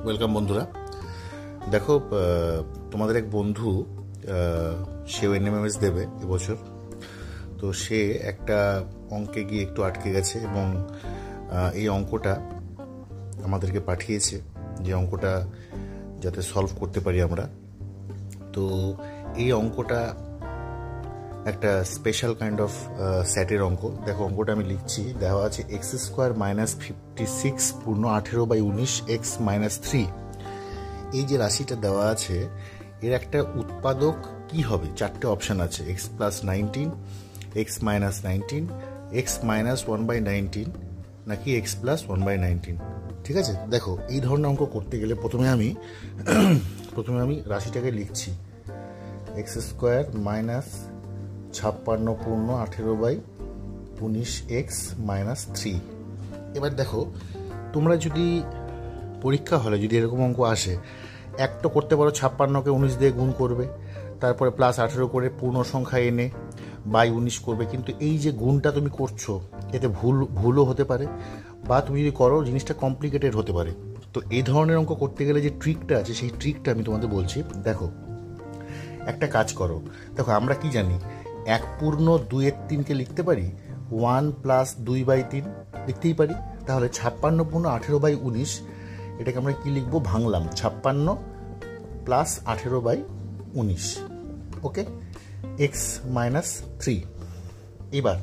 Welcome বন্ধুরা। দেখো, তোমাদের এক বন্ধু সেও এনএমএমএস দেবে এবছর। তো সে একটা অঙ্কে গিয়ে একটু আটকে গেছে এবং এই অঙ্কটা আমাদেরকে পাঠিয়েছে, যে অঙ্কটা যাতে সলভ করতে পারি আমরা। তো এই অঙ্কটা একটা স্পেশাল কাইন্ড অফ সেটের অঙ্ক। দেখো, অঙ্কটা আমি লিখছি। দেওয়া আছে x² - 56 পূর্ণ 18/19 x - 3। এই যে রাশিটা দেওয়া আছে, এর একটা উৎপাদক কি হবে? চারটে অপশান আছে: x + 19, x - 19, x - 1/19 নাকি x + 1/19। ঠিক আছে, দেখো এই ধরনের অঙ্ক করতে গেলে প্রথমে আমি রাশিটাকে লিখছি। x² - 56 পূর্ণ 18/19 x - 3। এবার দেখো, তোমরা যদি পরীক্ষা হলে যদি এরকম অঙ্ক আসে, এক তো করতে পারো 56কে 19 দিয়ে গুণ করবে, তারপরে +18 করে পূর্ণ সংখ্যা এনে বাই 19 করবে। কিন্তু এই যে গুণটা তুমি করছো, এতে ভুলও হতে পারে, বা তুমি যদি করো জিনিসটা কমপ্লিকেটেড হতে পারে। তো এই ধরনের অঙ্ক করতে গেলে যে ট্রিকটা আছে, সেই ট্রিকটা আমি তোমাদের বলছি। দেখো, একটা কাজ করো। দেখো, আমরা কি জানি, 1 পূর্ণ 2/3কে লিখতে পারি 1 + 2/3 লিখতেই পারি। তাহলে 56 পূর্ণ 18/19, এটাকে আমরা কি লিখবো? ভাঙলাম 56 + 18/19। ওকে, x - 3। এবার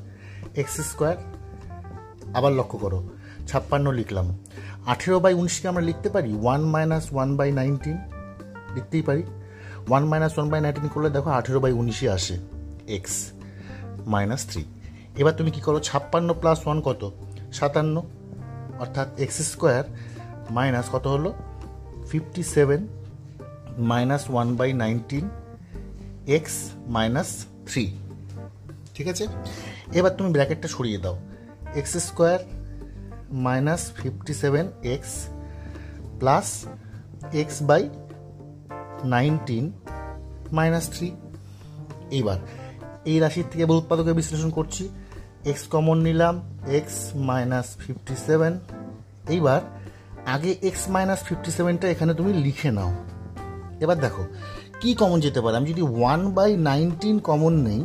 x², আবার লক্ষ্য করো, 56 লিখলাম, 18/19কে আমরা লিখতে পারি 1 - 1/19 লিখতেই পারি। 1 - 1/19 করলে দেখো 18/19 আসে, x - 3। এবার তুমি কি করো? 56 + 1 কত? 57, অর্থাৎ x² মাইনাস কত হলো? 57 - 1/19 x - 3। ঠিক আছে, এবার তুমি ব্র্যাকেটটা সরিয়ে দাও। x² - 57x plus x/19 - 3। এইবার এই রাশির থেকে এবার উৎপাদকে বিশ্লেষণ করছি। x কমন নিলাম, x - 57। এইবার আগে x - 57টা এখানে তুমি লিখে নাও। এবার দেখো কি কমন যেতে পারে। আমি যদি 1/19 কমন নেই,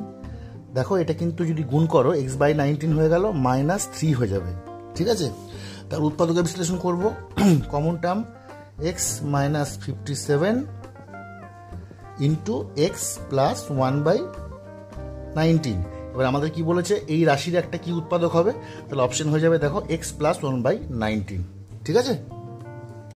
দেখো এটা কিন্তু যদি গুণ করো x/19 হয়ে গেল, -3 হয়ে যাবে। ঠিক আছে, তার উৎপাদকে বিশ্লেষণ করব। Common term x - 57 into x + 1/19। এবার আমাদের কি বলেছে? এই রাশির একটা কি উৎপাদক হবে? তাহলে অপশন হয়ে যাবে, দেখো, x + 1/19। ঠিক আছে।